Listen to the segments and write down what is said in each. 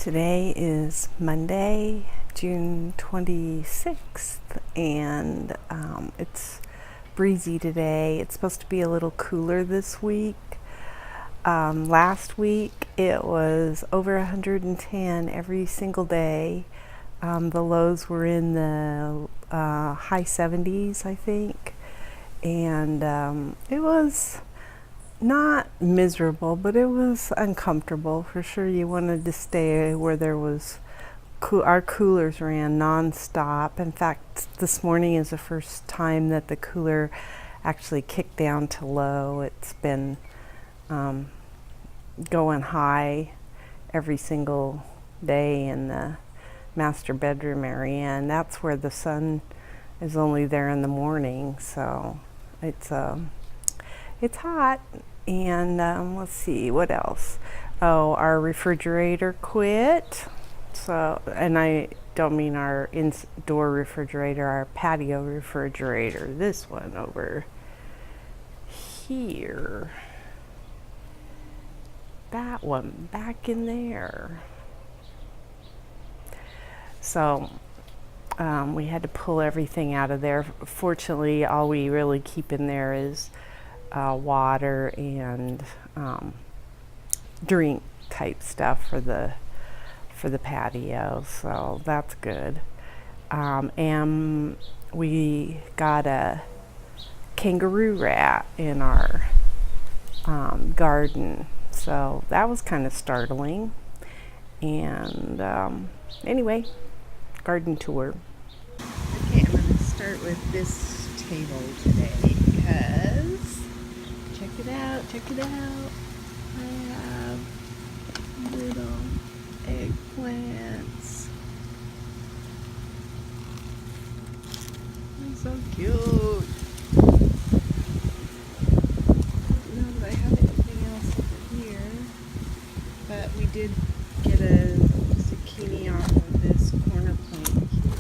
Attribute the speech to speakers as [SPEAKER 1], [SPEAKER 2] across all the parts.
[SPEAKER 1] Today is Monday, June 26th, and it's breezy today. It's supposed to be a little cooler this week. Last week it was over 110 every single day. The lows were in the high 70s, I think, and it was not miserable, but it was uncomfortable for sure. You wanted to stay where there was our coolers ran nonstop. In fact, this morning is the first time that the cooler actually kicked down to low. It's been going high every single day in the master bedroom area, and that's where the sun is only there in the morning, so it's hot. And let's see, what else? Oh, our refrigerator quit. So, and I don't mean our indoor refrigerator, our patio refrigerator. This one over here. That one back in there. So we had to pull everything out of there. Fortunately, all we really keep in there is water and drink type stuff for the patio, so that's good. And we got a kangaroo rat in our garden, so that was kind of startling. And anyway, garden tour. Okay, I'm going to start with this table today because check it out. I have little eggplants. They're so cute. I don't know that I have anything else over here, but we did get a zucchini off of this corner plant here.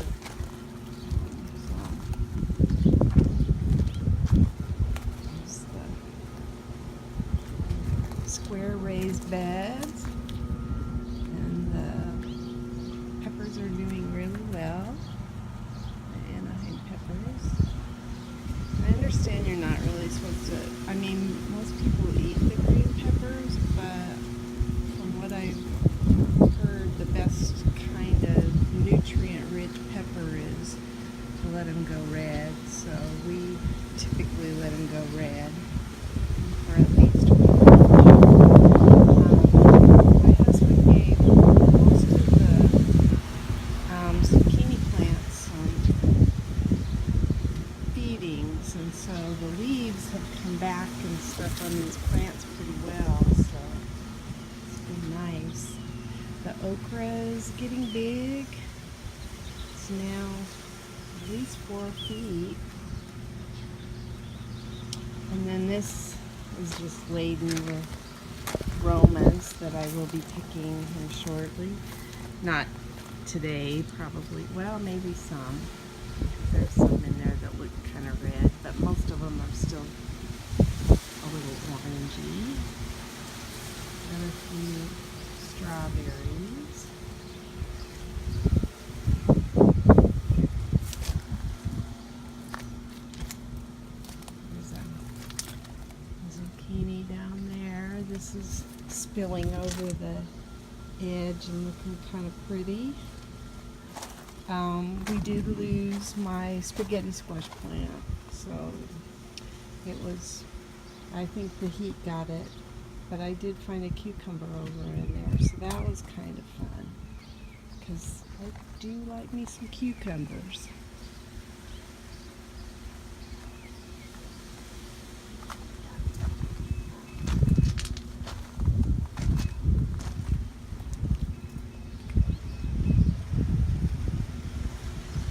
[SPEAKER 1] Square raised beds, and the peppers are doing really well. The Anaheim peppers. I understand you're not really supposed to, I mean, most people eat the green peppers, but from what I've heard, the best kind of nutrient rich pepper is to let them go red, so we typically let them go red, or at least and so the leaves have come back and stuff on these plants pretty well, so it's been nice. The okra is getting big. It's now at least 4 feet. And then this is just laden with Romas that I will be picking here shortly. Not today, probably. Well, maybe some. There's some in there that look kind of red, but most of them are still a little orangey. And a few strawberries. There's a zucchini down there. This is spilling over the edge and looking kind of pretty. We did lose my spaghetti squash plant, so it was, I think the heat got it, but I did find a cucumber over in there, so that was kind of fun, because I do like me some cucumbers.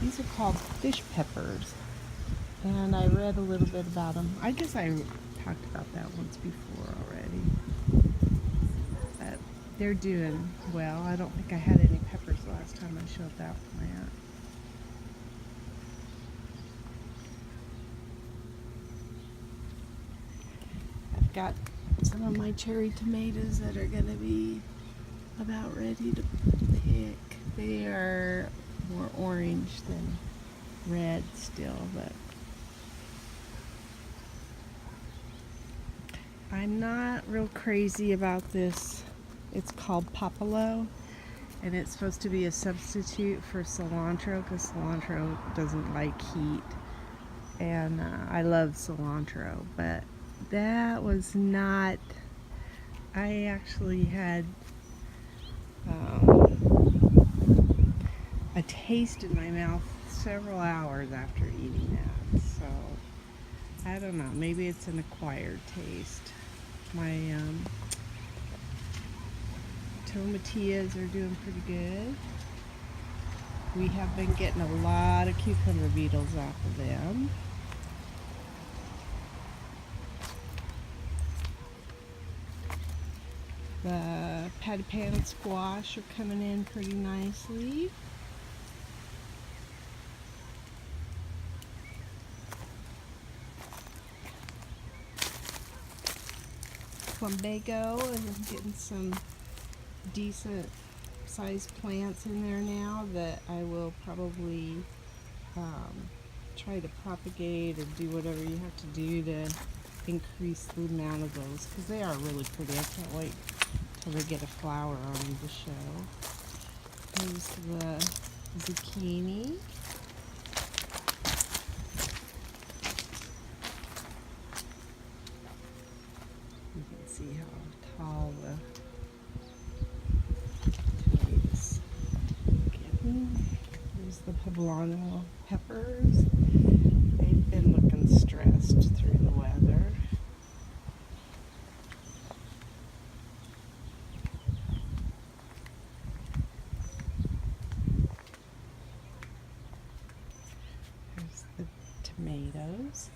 [SPEAKER 1] These are called fish peppers, and I read a little bit about them. I guess I talked about that once before already. But they're doing well. I don't think I had any peppers last time I showed that plant. I've got some of my cherry tomatoes that are going to be about ready to thick. They are more orange than red still, but I'm not real crazy about this. It's called Popolo, and it's supposed to be a substitute for cilantro because cilantro doesn't like heat, and I love cilantro, but that was not. I actually had a taste in my mouth several hours after eating that, so I don't know, maybe it's an acquired taste. My tomatillas are doing pretty good. We have been getting a lot of cucumber beetles off of them. The patty pan squash are coming in pretty nicely. Plumbago, and I'm getting some decent sized plants in there now that I will probably try to propagate or do whatever you have to do to increase the amount of those, because they are really pretty. I can't wait till they get a flower on them to show. Here's the zucchini. You can see how tall the tomatoes are getting. There's the poblano peppers. They've been looking stressed through the weather. There's the tomatoes.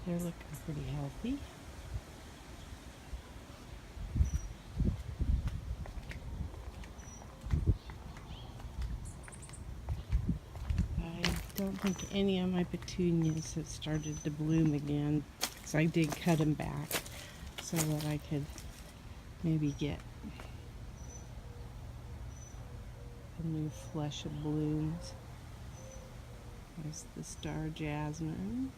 [SPEAKER 1] They're looking pretty healthy. I don't think any of my petunias have started to bloom again, because I did cut them back so that I could maybe get a new flush of blooms. There's the star jasmine.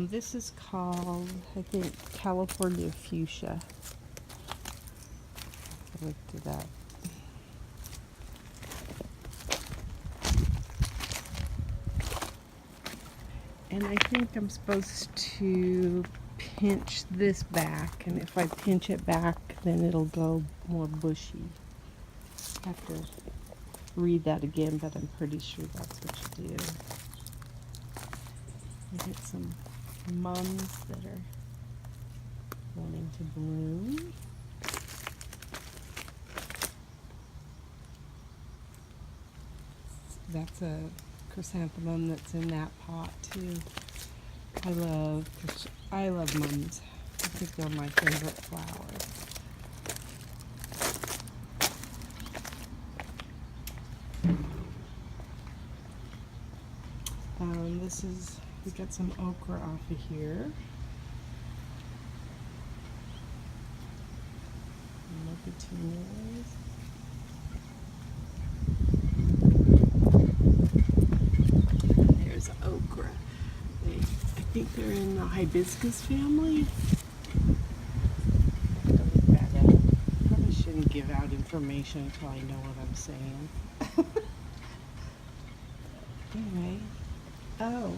[SPEAKER 1] This is called, I think, California fuchsia. I looked it up. And I think I'm supposed to pinch this back, and if I pinch it back, then it'll go more bushy. I have to read that again, but I'm pretty sure that's what you do. I get some mums that are wanting to bloom. That's a chrysanthemum that's in that pot too. I love mums. I think they're my favorite flowers. We got some okra off of here. More petunias. There's okra. I think they're in the hibiscus family. I have to look that up. Probably shouldn't give out information until I know what I'm saying. Anyway. Oh,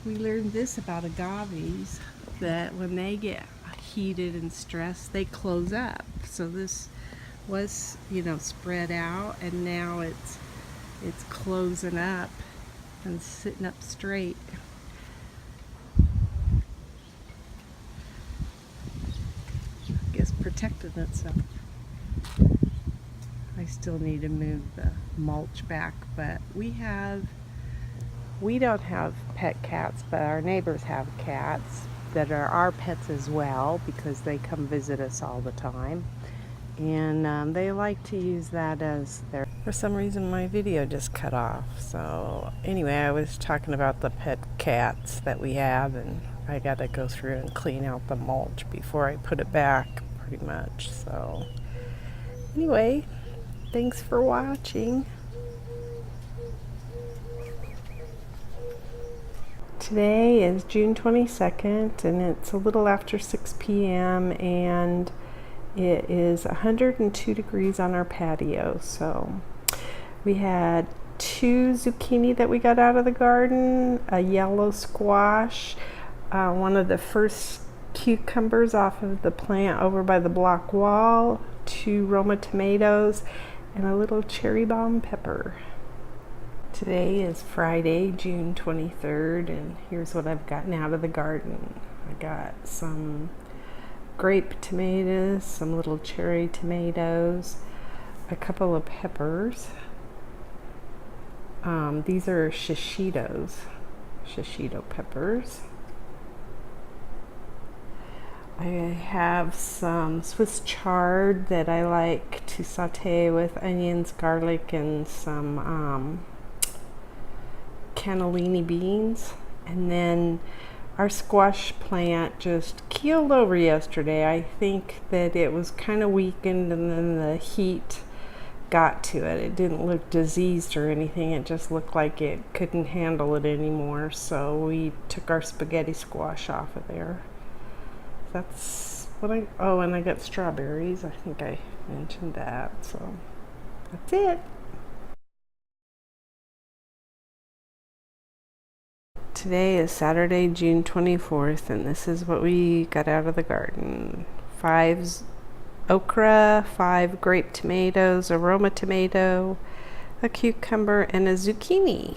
[SPEAKER 1] we learned this about agaves, that when they get heated and stressed, they close up. So this was, spread out, and now it's closing up and sitting up straight. I guess protecting itself. I still need to move the mulch back, but we don't have pet cats, but our neighbors have cats that are our pets as well, because they come visit us all the time. And they like to use that as their... For some reason my video just cut off. So anyway, I was talking about the pet cats that we have, and I gotta go through and clean out the mulch before I put it back. pretty much. So anyway, thanks for watching. Today is June 22nd and it's a little after 6 p.m. and it is 102 degrees on our patio. So we had 2 zucchini that we got out of the garden, a yellow squash, one of the first cucumbers off of the plant over by the block wall, 2 Roma tomatoes, and a little cherry bomb pepper. Today is Friday, June 23rd, and here's what I've gotten out of the garden. I got some grape tomatoes, some little cherry tomatoes, a couple of peppers. These are shishito peppers. I have some Swiss chard that I like to saute with onions, garlic, and some cannellini beans. And then our squash plant just keeled over yesterday. I think that it was kind of weakened and then the heat got to it. It didn't look diseased or anything. It just looked like it couldn't handle it anymore. So we took our spaghetti squash off of there. That's what and I got strawberries. I think I mentioned that. So that's it. Today is Saturday, June 24th, and this is what we got out of the garden. 5 okra, 5 grape tomatoes, a Roma tomato, a cucumber, and a zucchini.